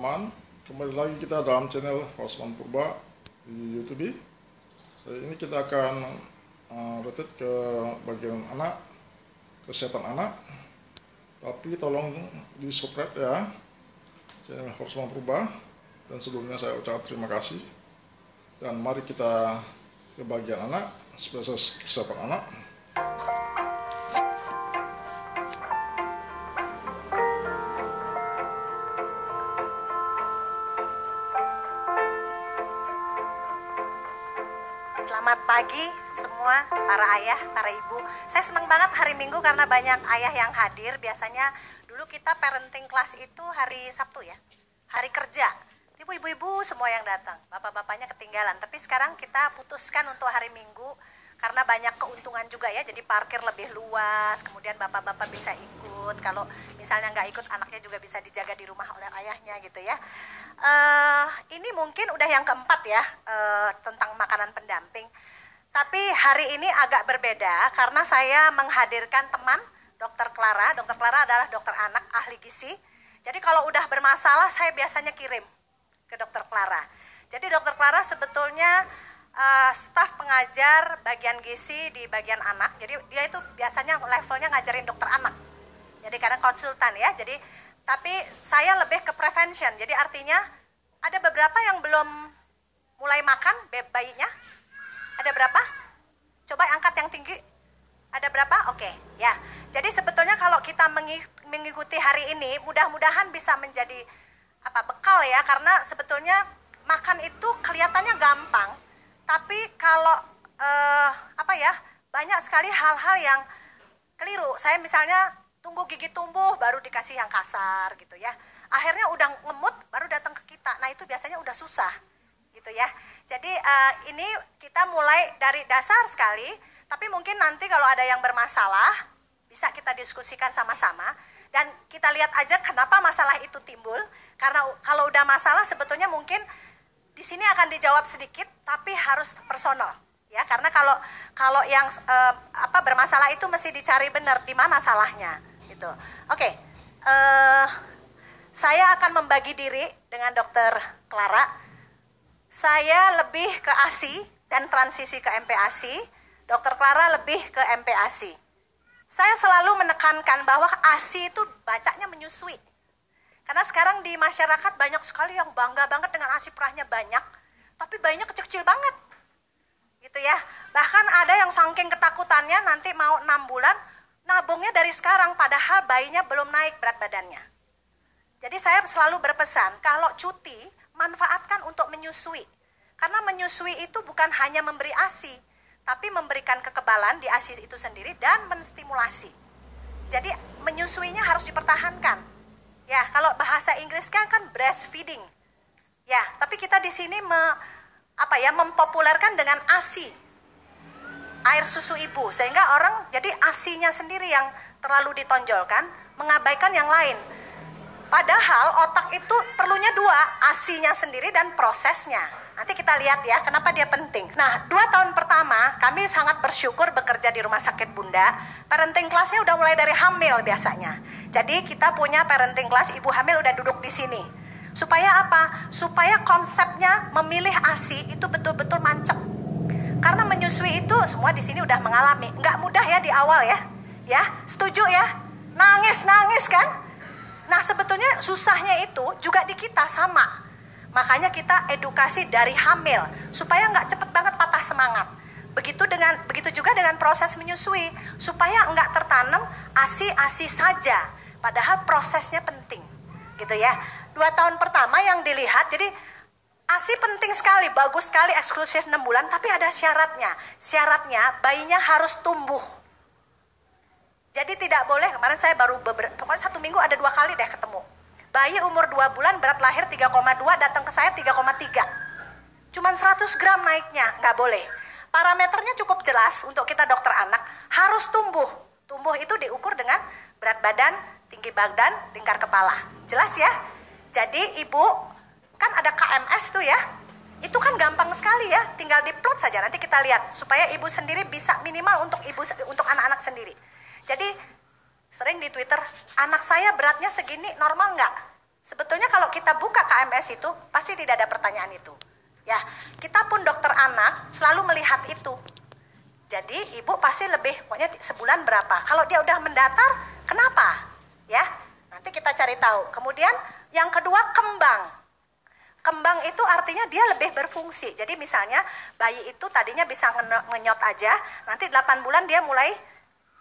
teman-teman, kembali lagi kita dalam channel Rosman Purba di YouTube. Ini kita akan related ke bagian anak, kesehatan anak. Tapi tolong di subscribe ya channel Rosman Purba. Dan sebelumnya saya ucapkan terima kasih. Dan mari kita ke bagian anak, spesialis kesehatan anak. Selamat pagi semua para ayah, para ibu. Saya senang banget hari Minggu karena banyak ayah yang hadir. Biasanya dulu kita parenting class itu hari Sabtu ya, hari kerja. Ibu-ibu semua yang datang, bapak-bapaknya ketinggalan. Tapi sekarang kita putuskan untuk hari Minggu karena banyak keuntungan juga ya. Jadi parkir lebih luas, kemudian bapak-bapak bisa ikut. Kalau misalnya nggak ikut, anaknya juga bisa dijaga di rumah oleh ayahnya gitu ya. Ini mungkin udah yang keempat ya tentang makanan pendamping. Tapi hari ini agak berbeda karena saya menghadirkan teman Dokter Clara. Dokter Clara adalah dokter anak ahli gizi. Jadi kalau udah bermasalah saya biasanya kirim ke Dokter Clara. Jadi Dokter Clara sebetulnya staf pengajar bagian gizi di bagian anak. Jadi dia itu biasanya levelnya ngajarin dokter anak. Jadi karena konsultan ya. Jadi tapi saya lebih ke prevention. Jadi artinya ada beberapa yang belum mulai makan bayinya. Ada berapa? Coba angkat yang tinggi. Ada berapa? Oke, ya. Jadi sebetulnya kalau kita mengikuti hari ini, mudah-mudahan bisa menjadi bekal ya, karena sebetulnya makan itu kelihatannya gampang, tapi kalau banyak sekali hal-hal yang keliru. Saya misalnya tunggu gigi tumbuh baru dikasih yang kasar gitu ya. Akhirnya udah ngemut baru datang ke kita. Nah itu biasanya udah susah gitu ya. Jadi ini kita mulai dari dasar sekali, tapi mungkin nanti kalau ada yang bermasalah bisa kita diskusikan sama-sama. Dan kita lihat aja kenapa masalah itu timbul. Karena kalau udah masalah sebetulnya mungkin di sini akan dijawab sedikit, tapi harus personal. Ya, karena kalau yang bermasalah itu mesti dicari benar di mana salahnya. Gitu. Oke, saya akan membagi diri dengan Dokter Clara. Saya lebih ke ASI dan transisi ke MPASI. Dokter Clara lebih ke MPASI. Saya selalu menekankan bahwa ASI itu bacanya menyusui. Karena sekarang di masyarakat banyak sekali yang bangga banget dengan ASI perahnya banyak, tapi bayinya kecil-kecil banget. Gitu ya. Bahkan ada yang saking ketakutannya nanti mau 6 bulan, nabungnya dari sekarang padahal bayinya belum naik berat badannya. Jadi saya selalu berpesan, kalau cuti, manfaatkan untuk menyusui. Karena menyusui itu bukan hanya memberi ASI, tapi memberikan kekebalan di ASI itu sendiri dan menstimulasi. Jadi menyusuinya harus dipertahankan. Ya, kalau bahasa Inggrisnya kan breastfeeding. Ya, tapi kita di sini mempopulerkan dengan ASI. Air susu ibu, sehingga orang jadi ASI-nya sendiri yang terlalu ditonjolkan, mengabaikan yang lain. Padahal otak itu perlunya dua, ASI-nya sendiri dan prosesnya. Nanti kita lihat ya, kenapa dia penting. Nah, 2 tahun pertama, kami sangat bersyukur bekerja di Rumah Sakit Bunda. Parenting class-nya udah mulai dari hamil biasanya. Jadi kita punya parenting class, ibu hamil udah duduk di sini. Supaya apa? Supaya konsepnya memilih ASI itu betul-betul mancep. Karena menyusui itu semua di sini udah mengalami. Nggak mudah ya di awal ya. Ya, setuju ya? Nangis-nangis kan? Nah, sebetulnya susahnya itu juga di kita sama. Makanya kita edukasi dari hamil supaya nggak cepet banget patah semangat. Begitu juga dengan proses menyusui supaya nggak tertanam ASI saja. Padahal prosesnya penting, gitu ya. 2 tahun pertama yang dilihat, jadi ASI penting sekali, bagus sekali, eksklusif 6 bulan, tapi ada syaratnya. Syaratnya bayinya harus tumbuh. Jadi tidak boleh, kemarin saya baru pokoknya 1 minggu ada 2 kali deh ketemu. Bayi umur 2 bulan berat lahir 3,2 datang ke saya 3,3. Cuman 100 gram naiknya, nggak boleh. Parameternya cukup jelas untuk kita dokter anak, harus tumbuh. Tumbuh itu diukur dengan berat badan, tinggi badan, lingkar kepala. Jelas ya? Jadi ibu, kan ada KMS tuh ya. Itu kan gampang sekali ya, tinggal diplot saja. Nanti kita lihat, supaya ibu sendiri bisa minimal untuk anak-anak sendiri. Jadi sering di Twitter, anak saya beratnya segini normal nggak? Sebetulnya kalau kita buka KMS itu pasti tidak ada pertanyaan itu. Ya, kita pun dokter anak selalu melihat itu. Jadi ibu pasti lebih, pokoknya sebulan berapa. Kalau dia udah mendatar, kenapa? Ya, nanti kita cari tahu. Kemudian yang kedua kembang. Kembang itu artinya dia lebih berfungsi. Jadi misalnya bayi itu tadinya bisa ngenyot aja, nanti 8 bulan dia mulai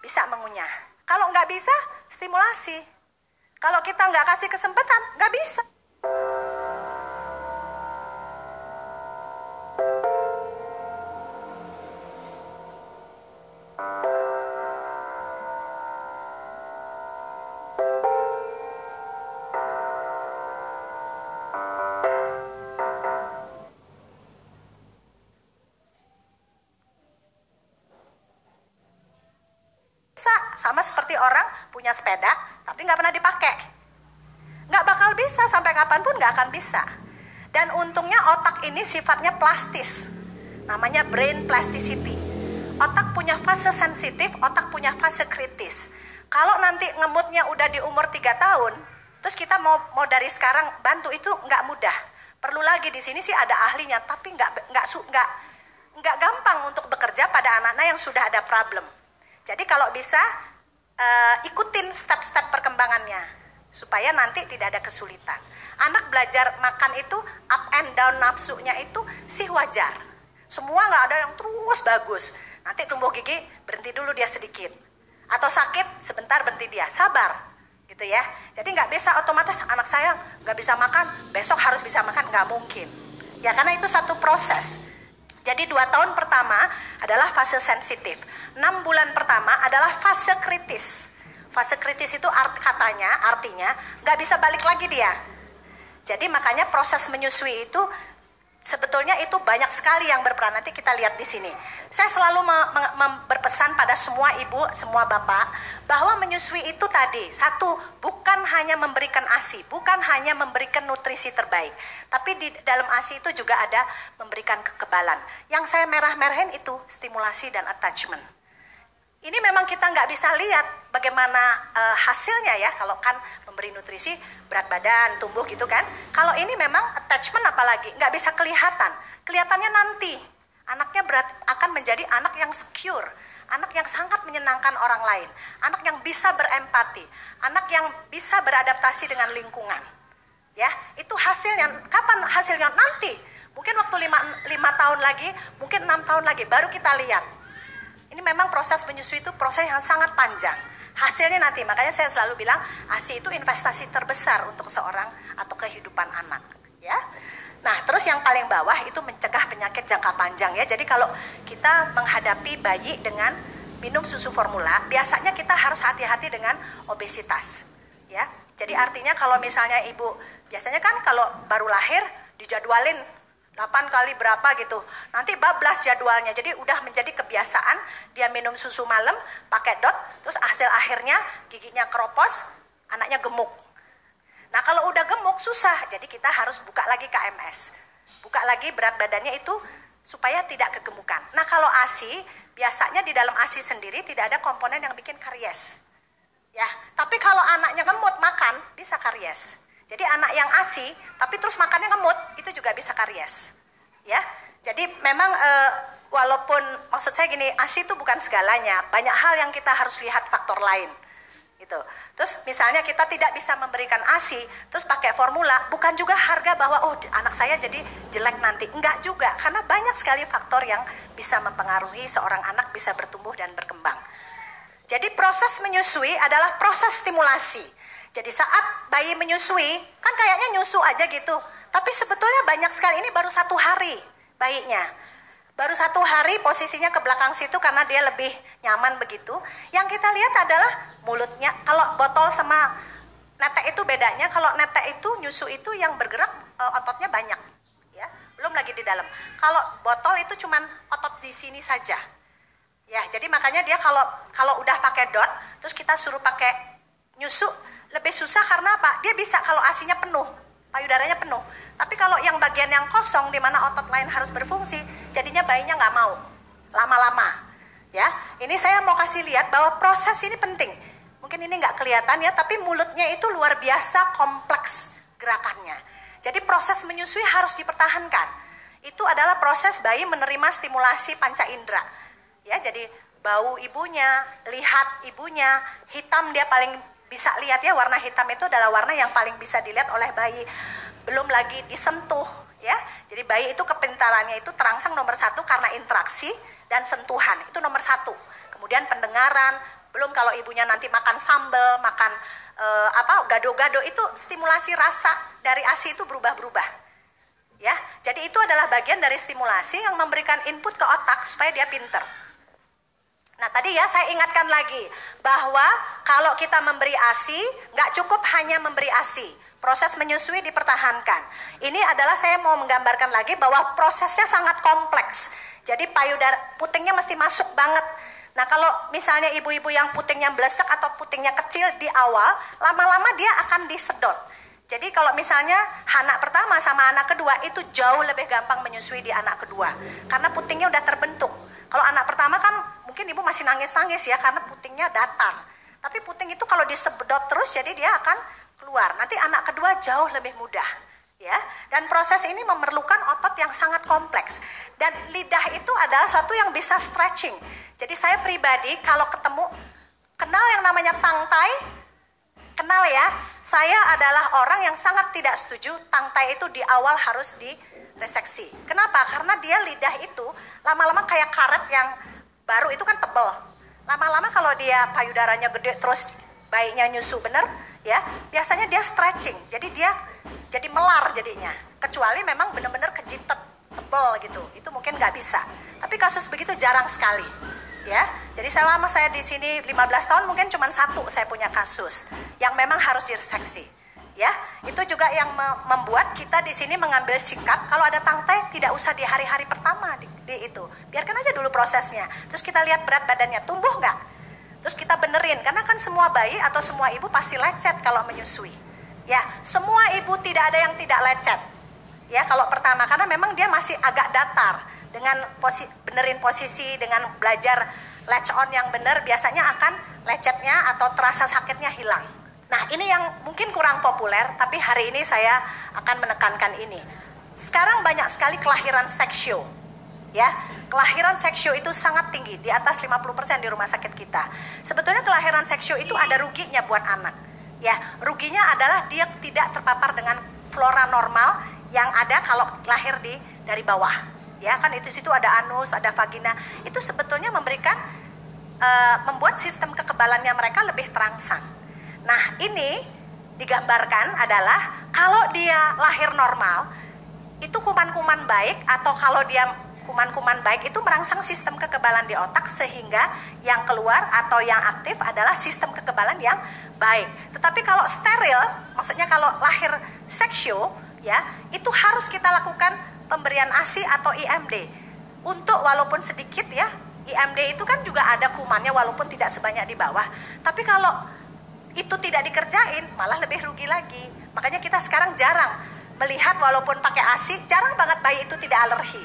bisa mengunyah. Kalau nggak bisa, stimulasi. Kalau kita nggak kasih kesempatan, nggak bisa. Sama seperti orang punya sepeda tapi nggak pernah dipakai, nggak bakal bisa, sampai kapanpun nggak akan bisa. Dan untungnya otak ini sifatnya plastis, namanya brain plasticity. Otak punya fase sensitif, otak punya fase kritis. Kalau nanti ngemutnya udah di umur 3 tahun, terus kita mau dari sekarang bantu itu nggak mudah. Perlu lagi di sini sih ada ahlinya, tapi nggak gampang untuk bekerja pada anak-anak yang sudah ada problem. Jadi kalau bisa ikutin step-step perkembangannya supaya nanti tidak ada kesulitan. Anak belajar makan itu up and down nafsunya itu sih wajar. Semua nggak ada yang terus bagus. Nanti tumbuh gigi berhenti dulu dia sedikit. Atau sakit sebentar berhenti dia, sabar gitu ya. Jadi nggak bisa otomatis anak saya nggak bisa makan, besok harus bisa makan, nggak mungkin. Ya karena itu satu proses. Jadi 2 tahun pertama adalah fase sensitif. 6 bulan pertama adalah fase kritis. Fase kritis itu artinya nggak bisa balik lagi dia. Jadi makanya proses menyusui itu sebetulnya itu banyak sekali yang berperan. Nanti kita lihat di sini. Saya selalu berpesan pada semua ibu, semua bapak, bahwa menyusui itu tadi, satu, bukan hanya memberikan ASI, bukan hanya memberikan nutrisi terbaik, tapi di dalam ASI itu juga ada memberikan kekebalan. Yang saya merah-merahin itu stimulasi dan attachment. Ini memang kita nggak bisa lihat bagaimana hasilnya ya, kalau kan memberi nutrisi, berat badan, tumbuh gitu kan. Kalau ini memang attachment apalagi, nggak bisa kelihatan. Kelihatannya nanti, anaknya akan menjadi anak yang secure, anak yang sangat menyenangkan orang lain, anak yang bisa berempati, anak yang bisa beradaptasi dengan lingkungan. Ya, itu hasilnya. Kapan hasilnya? Nanti. Mungkin waktu 5 tahun lagi, mungkin 6 tahun lagi, baru kita lihat. Ini memang proses menyusui itu proses yang sangat panjang. Hasilnya nanti, makanya saya selalu bilang ASI itu investasi terbesar untuk seorang atau kehidupan anak. Ya. Nah, terus yang paling bawah itu mencegah penyakit jangka panjang ya. Jadi kalau kita menghadapi bayi dengan minum susu formula, biasanya kita harus hati-hati dengan obesitas. Ya. Jadi artinya kalau misalnya ibu, biasanya kan kalau baru lahir dijadwalin 8 kali berapa gitu. Nanti bablas jadwalnya. Jadi udah menjadi kebiasaan dia minum susu malam pakai dot, terus hasil akhirnya giginya keropos, anaknya gemuk. Nah, kalau udah gemuk susah. Jadi kita harus buka lagi KMS. Buka lagi berat badannya itu supaya tidak kegemukan. Nah, kalau ASI, biasanya di dalam ASI sendiri tidak ada komponen yang bikin karies. Ya, tapi kalau anaknya ngemut makan bisa karies. Jadi anak yang ASI, tapi terus makannya ngemut, itu juga bisa karies. Ya, jadi memang walaupun maksud saya gini, ASI itu bukan segalanya. Banyak hal yang kita harus lihat faktor lain. Gitu. Terus misalnya kita tidak bisa memberikan ASI, terus pakai formula, bukan juga harga bahwa oh anak saya jadi jelek nanti. Enggak juga, karena banyak sekali faktor yang bisa mempengaruhi seorang anak bisa bertumbuh dan berkembang. Jadi proses menyusui adalah proses stimulasi. Jadi saat bayi menyusui, kan kayaknya nyusu aja gitu. Tapi sebetulnya banyak sekali, ini baru 1 hari bayinya. Baru 1 hari posisinya ke belakang situ karena dia lebih nyaman begitu. Yang kita lihat adalah mulutnya. Kalau botol sama netek itu bedanya, kalau netek itu nyusu itu yang bergerak ototnya banyak. Ya, belum lagi di dalam. Kalau botol itu cuman otot di sini saja. Ya, jadi makanya dia kalau udah pakai dot, terus kita suruh pakai nyusu, lebih susah karena apa? Dia bisa kalau ASI-nya penuh, payudaranya penuh. Tapi kalau yang bagian yang kosong, di mana otot lain harus berfungsi, jadinya bayinya nggak mau, lama-lama. Ya, ini saya mau kasih lihat bahwa proses ini penting. Mungkin ini nggak kelihatan ya, tapi mulutnya itu luar biasa kompleks gerakannya. Jadi proses menyusui harus dipertahankan. Itu adalah proses bayi menerima stimulasi panca indera. Ya, jadi bau ibunya, lihat ibunya, hitam dia paling bisa lihat ya, warna hitam itu adalah warna yang paling bisa dilihat oleh bayi. Belum lagi disentuh ya. Jadi bayi itu kepintarannya itu terangsang nomor 1 karena interaksi dan sentuhan. Itu nomor 1. Kemudian pendengaran, belum kalau ibunya nanti makan sambal, makan gado-gado, itu stimulasi rasa dari ASI itu berubah-berubah. Ya, jadi itu adalah bagian dari stimulasi yang memberikan input ke otak supaya dia pinter. Nah tadi ya saya ingatkan lagi bahwa kalau kita memberi ASI nggak cukup hanya memberi ASI, proses menyusui dipertahankan. Ini adalah saya mau menggambarkan lagi bahwa prosesnya sangat kompleks. Jadi payudara putingnya mesti masuk banget. Nah kalau misalnya ibu-ibu yang putingnya blesek atau putingnya kecil di awal, lama-lama dia akan disedot. Jadi kalau misalnya anak pertama sama anak kedua itu jauh lebih gampang menyusui di anak kedua. Karena putingnya udah terbentuk. Kalau anak pertama kan mungkin ibu masih nangis-nangis ya karena putingnya datar. Tapi puting itu kalau disedot terus jadi dia akan keluar. Nanti anak kedua jauh lebih mudah. Ya, dan proses ini memerlukan otot yang sangat kompleks. Dan lidah itu adalah suatu yang bisa stretching. Jadi saya pribadi kalau ketemu, kenal yang namanya tangtai, kenal ya, saya adalah orang yang sangat tidak setuju tangtai itu di awal harus direseksi. Kenapa? Karena dia lidah itu lama-lama kayak karet yang baru itu kan tebel. Lama-lama kalau dia payudaranya gede terus bayinya nyusu bener, ya biasanya dia stretching. Jadi dia jadi melar jadinya. Kecuali memang benar-benar kejitet tebel gitu, itu mungkin nggak bisa. Tapi kasus begitu jarang sekali. Ya, jadi selama saya di sini 15 tahun mungkin cuma 1 saya punya kasus yang memang harus direseksi. Ya, itu juga yang membuat kita di sini mengambil sikap kalau ada tangtai tidak usah di hari-hari pertama di itu. Biarkan aja dulu prosesnya. Terus kita lihat berat badannya tumbuh nggak? Terus kita benerin karena kan semua bayi atau semua ibu pasti lecet kalau menyusui. Ya, semua ibu tidak ada yang tidak lecet. Ya, kalau pertama karena memang dia masih agak datar. Dengan benerin posisi, dengan belajar latch on yang benar, biasanya akan lecetnya atau terasa sakitnya hilang. Nah ini yang mungkin kurang populer, tapi hari ini saya akan menekankan ini. Sekarang banyak sekali kelahiran seksio. Ya, kelahiran seksio itu sangat tinggi, di atas 50% di rumah sakit kita. Sebetulnya kelahiran seksio itu ada ruginya buat anak. Ya, ruginya adalah dia tidak terpapar dengan flora normal yang ada kalau lahir dari bawah. Ya kan itu situ ada anus, ada vagina. Itu sebetulnya memberikan membuat sistem kekebalannya mereka lebih terangsang. Nah, ini digambarkan adalah kalau dia lahir normal, itu kuman-kuman baik atau kalau dia kuman-kuman baik itu merangsang sistem kekebalan di otak sehingga yang keluar atau yang aktif adalah sistem kekebalan yang baik. Tetapi kalau steril, maksudnya kalau lahir seksio, ya, itu harus kita lakukan pemberian ASI atau IMD untuk walaupun sedikit ya. IMD itu kan juga ada kumannya walaupun tidak sebanyak di bawah. Tapi kalau itu tidak dikerjain malah lebih rugi lagi. Makanya kita sekarang jarang melihat walaupun pakai ASI, jarang banget bayi itu tidak alergi.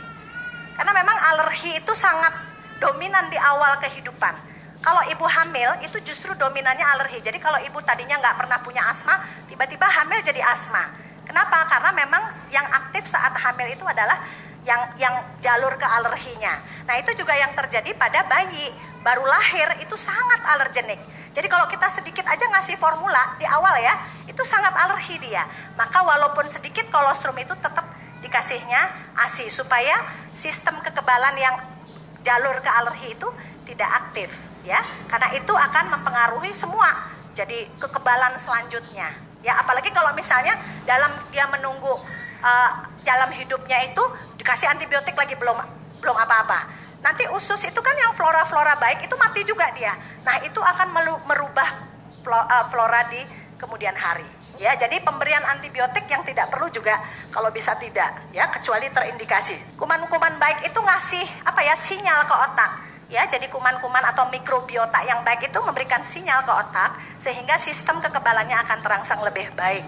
Karena memang alergi itu sangat dominan di awal kehidupan. Kalau ibu hamil itu justru dominannya alergi. Jadi kalau ibu tadinya nggak pernah punya asma, tiba-tiba hamil jadi asma. Kenapa? Karena memang yang aktif saat hamil itu adalah yang jalur ke alerginya. Nah itu juga yang terjadi pada bayi baru lahir itu sangat alergenik. Jadi kalau kita sedikit aja ngasih formula di awal ya, itu sangat alergi dia. Maka walaupun sedikit kolostrum itu tetap dikasihnya ASI supaya sistem kekebalan yang jalur ke alergi itu tidak aktif ya. Karena itu akan mempengaruhi semua. Jadi kekebalan selanjutnya. Ya, apalagi kalau misalnya dalam dia menunggu dalam hidupnya itu dikasih antibiotik lagi belum apa-apa. Nanti usus itu kan yang flora-flora baik itu mati juga dia. Nah, itu akan merubah flora di kemudian hari. Ya, jadi pemberian antibiotik yang tidak perlu juga kalau bisa tidak, ya, kecuali terindikasi. Kuman-kuman baik itu ngasih sinyal ke otak. Ya, jadi kuman-kuman atau mikrobiota yang baik itu memberikan sinyal ke otak sehingga sistem kekebalannya akan terangsang lebih baik.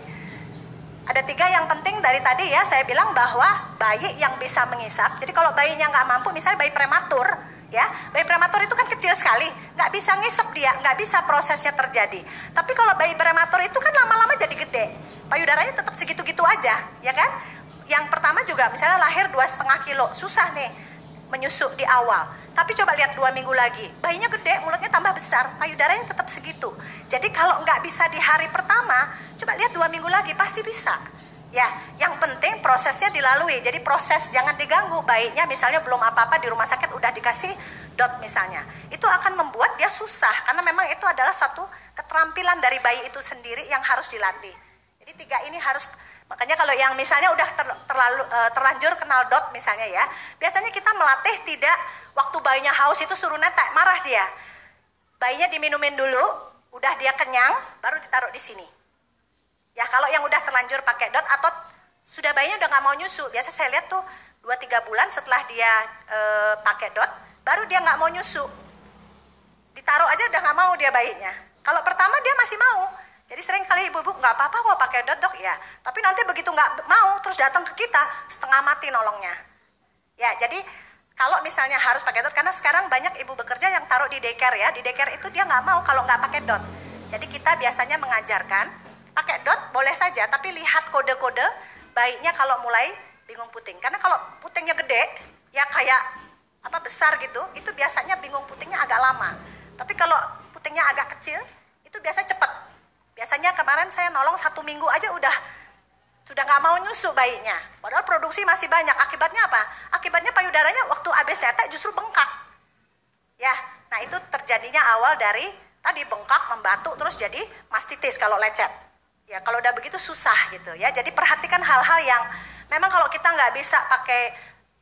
Ada 3 yang penting dari tadi ya, saya bilang bahwa bayi yang bisa mengisap. Jadi kalau bayinya nggak mampu, misalnya bayi prematur, ya. Bayi prematur itu kan kecil sekali, nggak bisa ngisep dia, nggak bisa prosesnya terjadi. Tapi kalau bayi prematur itu kan lama-lama jadi gede, payudaranya tetap segitu-gitu aja, ya kan? Yang pertama juga misalnya lahir 2,5 kilo, susah nih menyusuk di awal. Tapi coba lihat 2 minggu lagi, bayinya gede, mulutnya tambah besar, payudaranya tetap segitu. Jadi kalau nggak bisa di hari pertama, coba lihat 2 minggu lagi, pasti bisa. Ya, yang penting prosesnya dilalui. Jadi proses jangan diganggu. Bayinya misalnya belum apa-apa di rumah sakit udah dikasih dot misalnya. Itu akan membuat dia susah karena memang itu adalah satu keterampilan dari bayi itu sendiri yang harus dilatih. Jadi 3 ini harus, makanya kalau yang misalnya udah terlanjur kenal dot misalnya ya, biasanya kita melatih tidak waktu bayinya haus itu suruh netek, marah dia. Bayinya diminumin dulu, udah dia kenyang, baru ditaruh di sini. Ya kalau yang udah terlanjur pakai dot atau sudah bayinya udah nggak mau nyusu, biasa saya lihat tuh 2-3 bulan setelah dia pakai dot, baru dia nggak mau nyusu. Ditaruh aja udah nggak mau dia bayinya. Kalau pertama dia masih mau. Jadi sering kali ibu-ibu nggak apa-apa kok pakai dot dok ya. Tapi nanti begitu nggak mau terus datang ke kita setengah mati nolongnya. Ya jadi kalau misalnya harus pakai dot, karena sekarang banyak ibu bekerja yang taruh di daycare ya. Di daycare itu dia nggak mau kalau nggak pakai dot. Jadi kita biasanya mengajarkan pakai dot boleh saja, tapi lihat kode-kode baiknya kalau mulai bingung puting. Karena kalau putingnya gede, ya kayak apa besar gitu, itu biasanya bingung putingnya agak lama. Tapi kalau putingnya agak kecil, itu biasa cepet. Biasanya kemarin saya nolong 1 minggu aja sudah nggak mau nyusu bayinya. Padahal produksi masih banyak. Akibatnya apa? Akibatnya payudaranya waktu habis netek justru bengkak. Ya, nah itu terjadinya awal dari tadi bengkak, membatu, terus jadi mastitis kalau lecet. Ya kalau udah begitu susah gitu ya. Jadi perhatikan hal-hal yang memang kalau kita nggak bisa pakai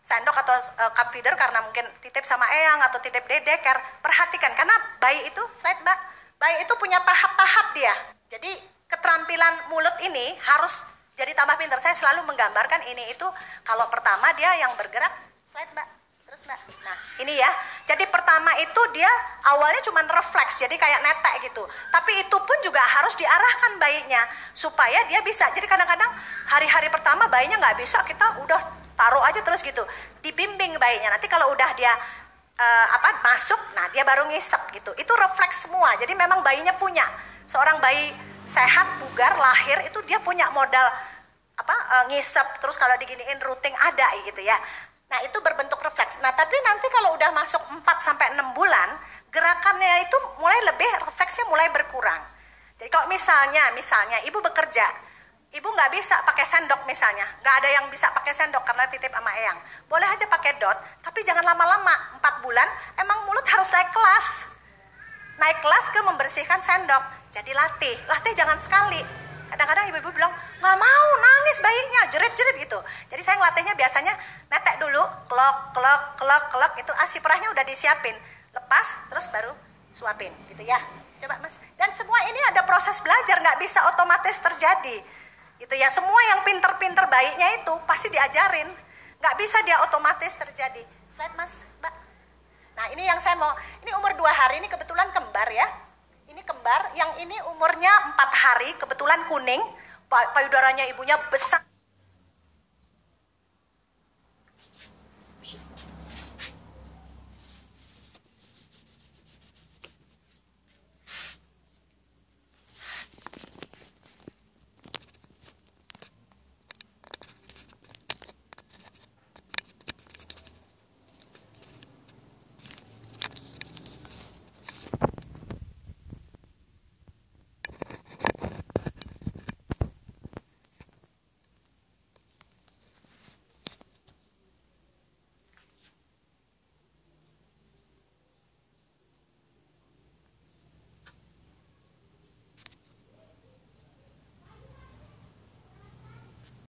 sendok atau cup feeder karena mungkin titip sama eyang atau titip daycare, perhatikan karena bayi itu, slide mbak, bayi itu punya tahap-tahap dia. Jadi keterampilan mulut ini harus jadi tambah pintar. Saya selalu menggambarkan ini itu kalau pertama dia yang bergerak, slide mbak, terus mbak. Nah ini ya, jadi pertama itu dia awalnya cuma refleks, jadi kayak netek gitu. Tapi itu pun juga harus diarahkan bayinya supaya dia bisa. Jadi kadang-kadang hari-hari pertama bayinya nggak bisa, kita udah taruh aja terus gitu. Dibimbing bayinya. Nanti kalau udah dia masuk, nah dia baru ngisep gitu. Itu refleks semua. Jadi memang bayinya punya. Seorang bayi sehat, bugar, lahir itu dia punya modal ngisep. Terus kalau diginiin routing ada gitu ya. Nah itu berbentuk refleks. Nah tapi nanti kalau udah masuk 4-6 bulan, gerakannya itu mulai lebih, refleksnya mulai berkurang. Jadi kalau misalnya ibu bekerja, ibu nggak bisa pakai sendok misalnya, nggak ada yang bisa pakai sendok karena titip sama eyang. Boleh aja pakai dot, tapi jangan lama-lama, 4 bulan, emang mulut harus naik kelas. Naik kelas ke membersihkan sendok, jadi latih jangan sekali. Kadang-kadang ibu-ibu bilang, nggak mau, nangis bayinya, jerit-jerit gitu. Jadi saya ngelatihnya biasanya netek dulu, kelok, itu ASI perahnya udah disiapin. Lepas, terus baru suapin gitu ya. Coba mas. Dan semua ini ada proses belajar, nggak bisa otomatis terjadi. Gitu ya, semua yang pinter-pinter bayinya itu pasti diajarin. Nggak bisa dia otomatis terjadi. Slide mas, mbak. Nah ini yang saya mau, ini umur 2 hari, ini kebetulan kembar ya. Ini kembar, yang ini umurnya 4 hari, kebetulan kuning, payudaranya ibunya besar.